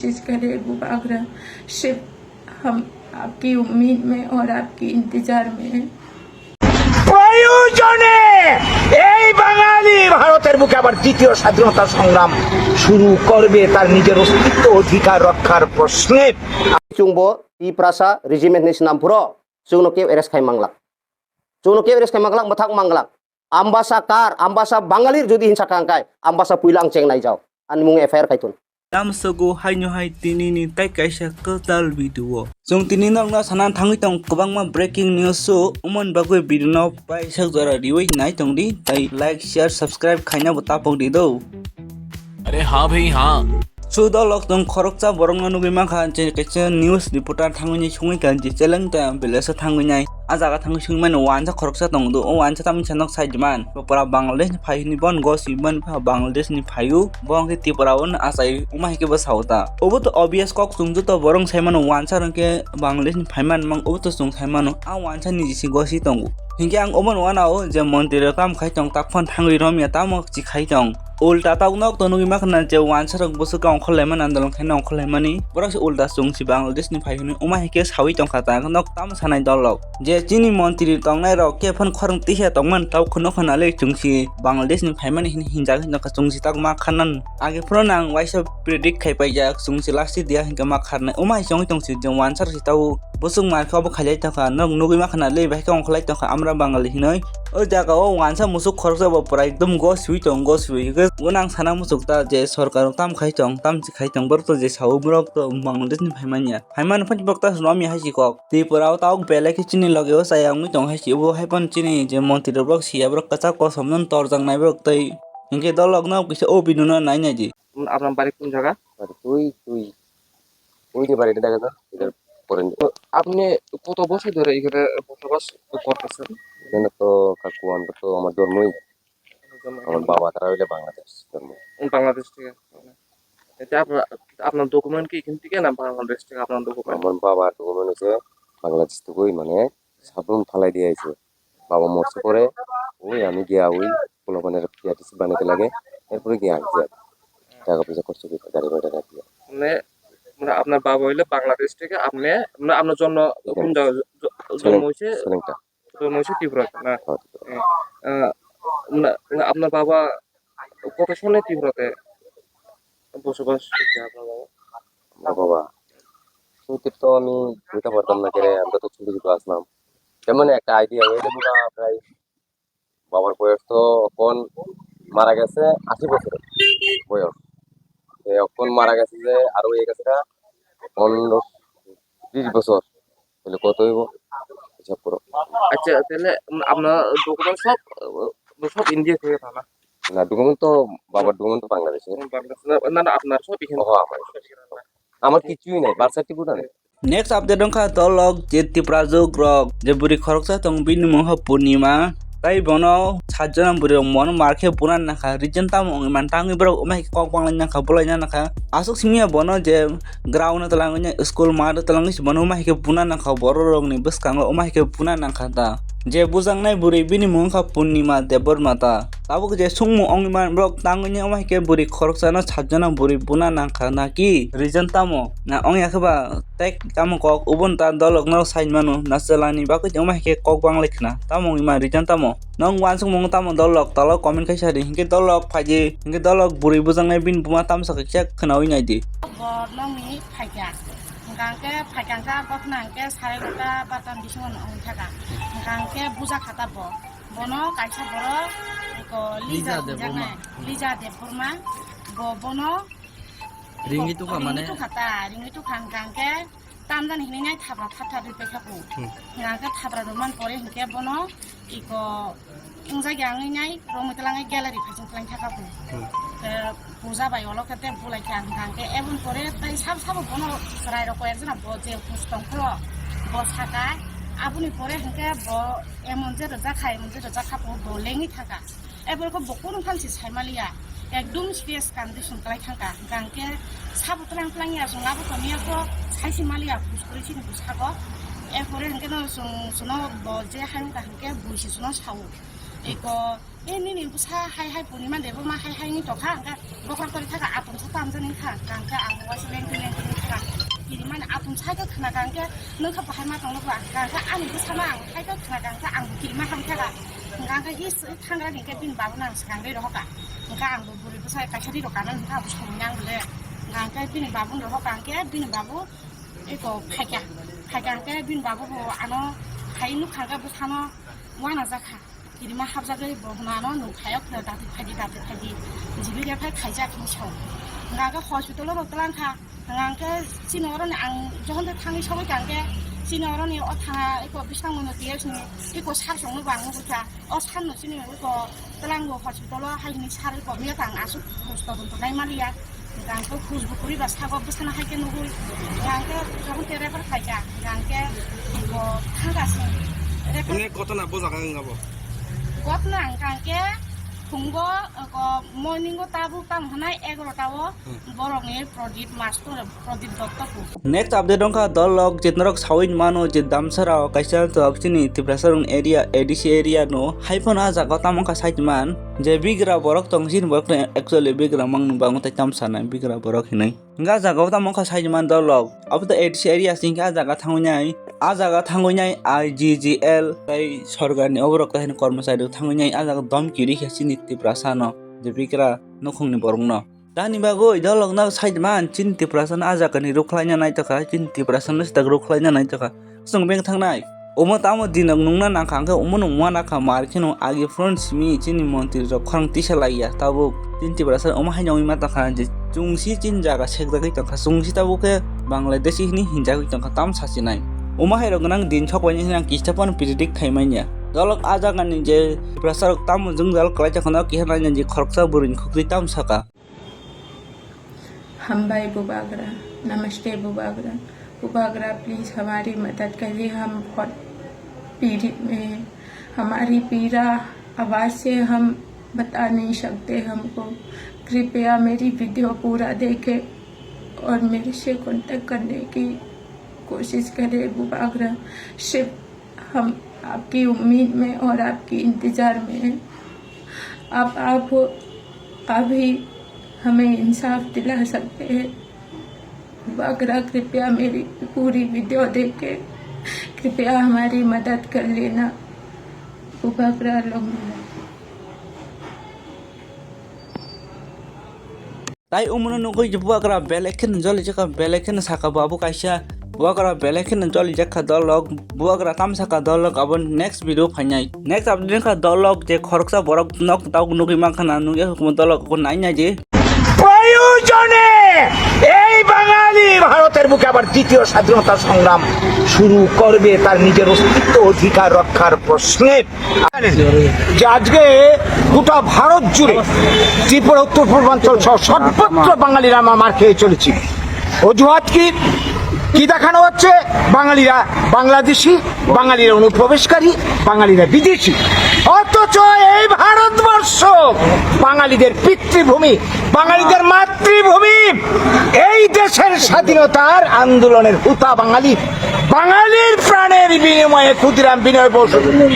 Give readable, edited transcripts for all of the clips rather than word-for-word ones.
कोशिश करें बुबाग्रा सिर्फ हम आपकी उम्मीद में और आपकी इंतजार में हैं। প্রয়োজনে এই বাঙালি ভারতের বুকে আবার দ্বিতীয় স্বাধীনতা সংগ্রাম শুরু করবে তার নিজের অস্তিত্ব অধিকার রক্ষার প্রশ্নে। Chungbo Tiprasa Regiment ni Sinampuro Chungno ke eres kai manglak Chungno ke eres kai manglak mathak manglak ambasa kar ambasa bangalir jodi hinsa kangkai ambasa puilang cheng nai jaw an mung FIR kaitun Damsago haino hai tini ni tai kaisa total video. Jong tini nang na sanan thangi tong kubang ma breaking news so umon bagoi video no pai sak jara riwai nai tong di tai like share subscribe khaina bata pong di do. अरे हाँ भाई हाँ Sudah lockdown koroksa borong anu bima khan je kaisa news reporter thangni sungi kan je chelang ta belasa thangni nai ajaga thangni sungi man wansa koroksa tong do o wansa tam chanok saidman pora bangladesh phai ni bon gosi ban pha bangladesh ni phayu bong ke tipra on asai umai ke basauta obo to obvious kok sungju to borong saiman wansa rangke bangladesh ni phaiman mang obo to sung saiman a wansa ni jisi gosi tong hinge ang omon wanao je montir kam khai tong takphon thangri romya tamok chi khai tong ulta tau nok to nugi makna je wansa rok bosu ka ongkholaiman andalon khaina ongkholaimanni borok ulta sungsi bangladesh ni phaihuni umai ke sawi tong khata nok tam sanai dolok je chini mantri tongnai rok ke phon khorong tihe tongman tau khono khona le chungsi bangladesh ni phaimani hinja no ka chungsi tak ma khanan age pronang waisa predict khai pai ja chungsi lasti dia hinga ma kharnai umai chong tongsi je wansa si tau bosung mar khobo khalai taka nok nugi makna le bai ka ongkholai taka amra bangali hinoi o jaga o wansa musuk khorsa bo pura ekdom go sui tong go sui unang sana musukta je sarkar tam khai tong tam chi khai tong bor to je saubrok to bangladesh ni phaimania phaiman phaj bokta romi haji kok ti purao taw bele ki chini lage o sayang mi tong haji bo haipon chini je montir brok sia brok kacha ko somnon torjang nai brok tai inge dolog na kise o binuna nai nai ji আপনার বাড়ি কোন জায়গা? tuই tuই ওই যে বাড়িটা দেখা যায় এটার পরে আপনি কত বছর ধরে এখানে বসবাস করতেছেন? এখানে তো কাকু আমরা তো আমার জন্মই আমার বাবা তারা হইলে বাংলাদেশ জন্ম বাংলাদেশ থেকে। এটা আপনার আপনার ডকুমেন্ট কি এখান থেকে না বাংলাদেশ থেকে আপনার ডকুমেন্ট? আমার বাবা ডকুমেন্ট হচ্ছে বাংলাদেশ থেকেই মানে সাবরুম ফালাই দিয়ে আইছে বাবা মরছে পরে ওই আমি গিয়া ওই কোনোখানের পিআরটিসি বানাতে লাগে এরপরে গিয়ে আসছি টাকা পয়সা খরচ করে গাড়ি ভাড়া টাকা দিয়ে মানে মানে আপনার বাবা হইলে বাংলাদেশ থেকে আপনি মানে আপনার জন্ম কোন জায়গায় জন্ম হয়েছে? সোনাংটা জন্ম হয়েছে ত্রিপুরাতে না? হ্যাঁ, মানে আপনার বাবা কত সালে ত্রিপুরাতে বসবাস করছে আপনার বাবা? আমার বাবা শুনতে তো আমি বুঝতে পারতাম না কে আমরা তো ছোট ছোট আসলাম তেমন একটা আইডিয়া হয়ে যাবো না প্রায় বাবার বয়স তো এখন মারা গেছে 80 বছর বয়স এখন মারা গেছে যে আরো হয়ে গেছে 15-20 বছর তাহলে কত হইব হিসাব করো আচ্ছা তাহলে আপনার ডকুমেন্ট সব সব ইন্ডিয়া থেকে না? না ডকুমেন্ট তো বাবার ডকুমেন্ট তো বাংলাদেশে বাংলাদেশ না না আপনার সব এখানে? আমার কিছুই নাই বার্থ সার্টিফিকেট নাই next update dong kha dolog je tiprajo grok je buri khoroksa tong bini moha purnima tai bono sajjana buri mon markhe punan nakha region tam man tangi bro omai kok banglan nakha bolai nakha asuk simia bono je ground talangnya school mar talangis bono omai ke punan nakha bororong ni beskang omai ke punan nakha ta je bujang nai buri bini moha purnima debor mata tabuk je sungmu ongman brok tangnya omai ke buri khoroksa na sajjana buri punan nakha naki region tamo na ong yakba tek tamo kok ubon ta dolog no sain manu nasalani ba ko omai ke kok banglek na tamo ima region tamo nong wan sung mong tamo dolog talo comment kai sari hinge dolog phaji hinge dolog buri bujang nai bin buma tam sa kyak khnawi nai di nong mi phaiga ngangke phaigangka boknangke saregota batam bisungon ongthaka ngangke buja khata bo bono kaisa boro eko liza deburma bo bono ringi tu ka mane ringi tu ngangke tamdan hinai thabra thatha dipe khapu ngangke thabra roman pore hinke bono eko ingja gangi nai romitlangai gallery phajing tlang thakapu পূজা বাই অলকতে বুলাই খান খানকে এমন করে তাই সব সব কোনো রাই রকম একজন যে পুস্তক ব থাকা আপনি পরে হেঁকে ব এমন যে রোজা খাই এমন যে রোজা খাবো বলেঙি থাকা এবার বকুন ফালছি সাইমালিয়া একদম সিরিয়াস কন্ডিশন কালাই থাকা গানকে সাবো তলাং তলাঙিয়া সঙ্গাবো কমিয়াকো সাইসি মালিয়া পুষ্করিছি বুঝাবো এরপরে হেঁকে শুনো যে হাঙ্কা হেঁকে বুঝি শুনো সাও एक ini busa hai puniman debo ma hai ni to kha ka bokar tori tha atum sa tam jani kha ka ang wasi leng kha kiri man atum sa ka khna ka nang kha bahai ma tong lo ka ani busa ma ang hai ka khna ka ang kiri ma ham kha ka his thang ra ni ka bin babu nang sang re ro ka ang bu buri busa ka chari ro ka nan ka bu song nyang le ka bin babu ro ka bin babu eko khai ka bin babu bo ano khai nu kha ga busa no wana zakha kiri ma habza gari bohna no khayok na dati phagi jibi ga phai khaija ki chau nga ga hospital ro tlan kha nga ga sinoro ne ang johon de thangi sawi kang ge sinoro ne o tha eko bisang no ties ni eko sar song no bang no kha o san no sini eko tlang go hospital hai ni sar ko mi kang asu hospital to nai malia nga ga khuzbukuri ba sa go bisana hai ke no gu nga ga johon te refer khaija nga ga eko thanga sin মানে কত না বোঝা গাঙ্গা বো gop na angkangke hungo ko morning go tabu tam hanai 11 tawo borong e prodit master prodit doktor ku next update dong ka dolog jitnorok sawin mano je damsara kaisa to apchini Tiprasa area ADC area no haipon a jaga tamang ka saitman je bigra borok tongsin borok actually bigra mang bang ta tamsana bigra borok hinai nga jaga tamang ka saitman dolog abto ADC area singka jaga thangnyai a jaga thangnyai IGGL tai sorgarni oborok ta kormosari thangnyai a jaga dom kiri khasini Tiprasa no je bigra nokhongni borok no Dani bago idolog na saitman chin Tiprasa na aja kani rukhlainya nai taka chin Tiprasa na sta rukhlainya nai taka sung beng thangnai omo tamo dinang nungna na khangka omo nungwa na kha markhino agi front simi chini montir ro khang tisalaiya tabo chin Tiprasa omo hainoi ma taka je chungsi chin jaga sekda kai taka chungsi tabo ke bangladeshi ni hinja kai taka tam sasinai omo hairo gnang din chokwaini nang kistapon predict khaimainya dolog aja kani je Tiprasa rok tamo jungjal klai chakhana ki hanai je khorksa burin khukri tam saka हम भाई बुबागरा नमस्ते Bubagra please हमारी मदद करिए हम बहुत पीड़ित में हैं हमारी पीड़ा आवाज़ से हम बता नहीं सकते हमको कृपया मेरी वीडियो पूरा देखें और मेरे से कांटेक्ट करने की कोशिश करें बुबागरा सिर्फ हम आपकी उम्मीद में और आपकी इंतज़ार में हैं आप हो अभी हमें इंसाफ दिला सकते हैं बुबागरा कृपया मेरी पूरी वीडियो देख के कृपया हमारी मदद कर लेना बुबागरा लोग tai umno nugoi Bubagra belekin joli jaka belekin saka babu kaisa Bubagra belekin joli jaka dolog Bubagra tam saka dolog abon next video phanyai next update ka dolog je khoroksa borok nok taw nugi makhana nugi hukum dolog ko naina je প্রয়োজনে এই বাঙালি ভারতের বুকে আবার দ্বিতীয় স্বাধীনতা সংগ্রাম শুরু করবে তার নিজের অস্তিত্ব অধিকার রক্ষার প্রশ্নে যে আজকে গোটা ভারত জুড়ে ত্রিপুরা উত্তর পূর্বাঞ্চল সহ সর্বত্র বাঙালিরা মার খেয়ে চলেছি অজুহাত কি দেখানো হচ্ছে বাঙালিরা বাংলাদেশি বাঙালিরা অনুপ্রবেশকারী বাঙালিরা বিদেশি অথচ এই ভারতবর্ষ বাঙালিদের পিতৃভূমি বাঙালিদের মাতৃভূমি এই দেশের স্বাধীনতার আন্দোলনের হুতা বাঙালির প্রাণের বিনিময়ে ক্ষুদিরাম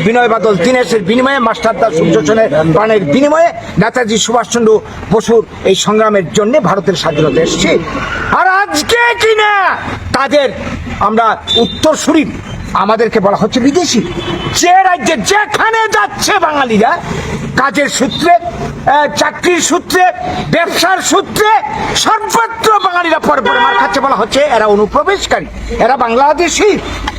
বিনয় বাদল দীনেশের বিনিময়ে মাস্টারদা সূর্য সেনের প্রাণের বিনিময়ে নেতাজি সুভাষচন্দ্র বসুর এই সংগ্রামের জন্য ভারতের স্বাধীনতা এসেছে আর আজকে কিনা তাদের আমরা উত্তরসূরি আমাদেরকে বলা হচ্ছে বিদেশি যে রাজ্যে যেখানে যাচ্ছে বাঙালিরা কাজের সূত্রে চাকরির সূত্রে ব্যবসার সূত্রে সর্বত্র বাঙালিরা পরে মার খাচ্ছে বলা হচ্ছে এরা অনুপ্রবেশকারী এরা Bangladeshi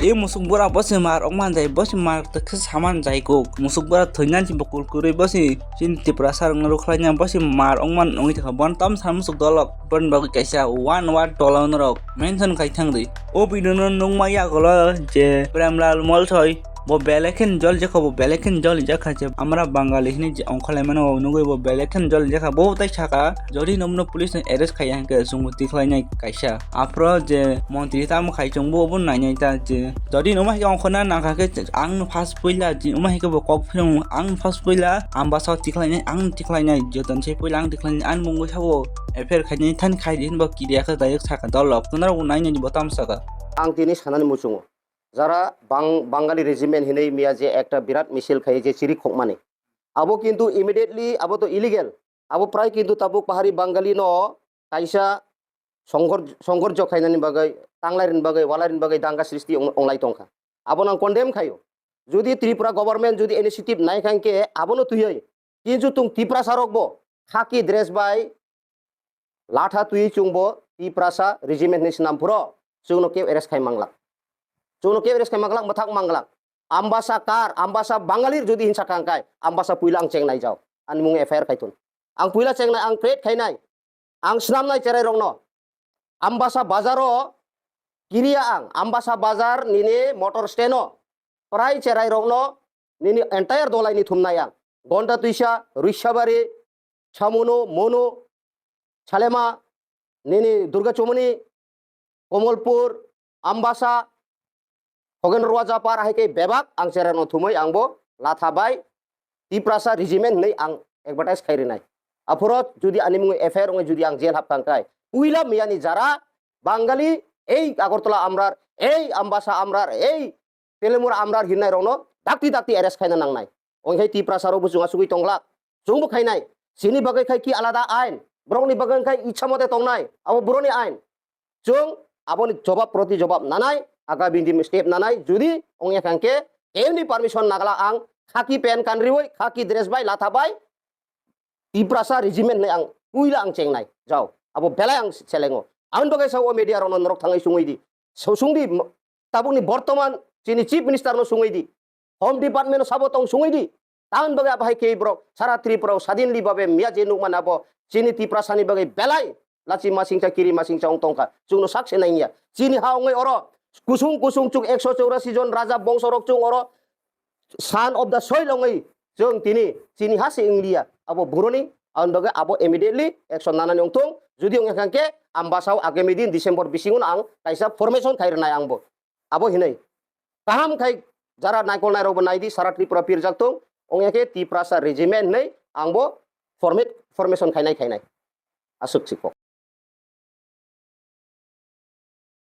e musukbora bosi mar okman jai bosi mar tekhe saman jai ko musukbora thoinan chi bokul kuri bosi chin Tiprasa rukhlainya bosi mar okman ongi thaka bon tam sam musuk dolok bon bagi kaisa one word dolon rok mention kai thangdi o bidono nongmaya golo je premlal molthoi bo belekin jol jekho bo belekin jol jekha je amra bangali hini je onkhole mano nugoi bo belekin jol jekha bo tai chaka jori nomno police arrest khaya ke sumuti khlainai kaisa apro je montri tam khai chongbo bo nainai ta je jori noma ke onkhona nangka ke ang fast poila ji noma ke bo kok phung ang fast poila ambasa tikhlainai ang tikhlainai jotan che poila ang tikhlainai an mungo sabo efer khaini than khai din bo kidia ka dayak saka dolok kunar nainai bo tam saka ang tini sanani muchungo যারা বাঙালি regiment হিনেই মিয়া যে একটা বিরাট মিছিল খাই যে চিরি খোক মানে abo kintu immediately abo to illegal abo prai kintu tabuk pahari Bengali no kaisa সংঘর্ষ খাইনানি বাগৈ টাংলাইরিন বাগৈ ওয়ালারিন বাগৈ দাঙ্গা সৃষ্টি অংলাই তংখা আবো নাং কন্ডেম খাইও যদি ত্রিপুরা গভর্নমেন্ট যদি ইনিশিয়েটিভ নাই খাইকে আবনো তুই কিন্তু তুং Tiprasa রকবো খাকি ড্রেস বাই লাঠা তুই চুংবো Tiprasa Regiment ni sinam puro sungno ke eres khai manglak sungno ke eres khai manglak mathak manglak ambasa kar ambasa Bengalir যদি হিংসা কাঙ্কাই ambasa puilang cheng nai যাও an mung FIR খাইতুন ang puila cheng nai ang create khai nai ang snam nai cerai rongno ambasa bazaro kiria ambasa bazar nini motor steno prai cerai rongno nini entire dolai ni thumnai ang gonda tuisa ruishabari chamuno mono chalema nini durga chomoni komolpur ambasa hogen ruaja par haike bebak ang cerai no thumai angbo lathabai Tiprasa Regiment nei ang advertise khairi nai aporo judi animung FIR ong judi ang jail hap kangkai উইলা মিয়ানি যারা বাঙালি এই আগরতলা আমরার এই আম্বাসা আমরার এই তেলেমুর আমরার হিনাই Rono ডাক্তি ডাক্তি arrest খাইনা নাংনাই ওইখাই Tiprasa rho বুজুঙা সুগি তংলাক জংবো খাইনাই সিনি বাগৈ খাই কি আলাদা আইন ব্রংনি বাগৈ খাই ইচ্ছা মতে তংনাই আবো ব্রনি আইন জং আবনি জবাব প্রতি জবাব নানাই আগা বিন্দি স্টেপ নানাই যদি ওংয়া কাংকে এমনি পারমিশন নাগলা আং খাকি পেন কানরিওই খাকি ড্রেস বাই লাথা বাই Tiprasa Regiment nei ang uila ang chengnai যাও abo belai ang selengo ang bagai sawo media rono norok thangai sungui di sungdi tabuni bortoman chini chief minister no sungui di home department no sabotong sungui di taun bagai abai ke bro sara Tripura sadinli babe mia jenuk manabo chini Tiprasa ni bagai belai lachi masingcha kiri masingcha ongtongka sungno sakse nainya chini haongai oro kusung kusung chung 184 jon raja bongsorok chung oro son of the soil ongai jong tini chini hase inglia abo buroni ang bagai abo immediately action nanan ongtong যদি ong kangke ambasau agami din Desember bisingun ang kaisa formation khair nai angbo abo hinai kaham khai jara naikol nai ro banai di sara Tripura pir jaktong ong ke Tiprasa Regiment nei angbo formation khainai asuk siko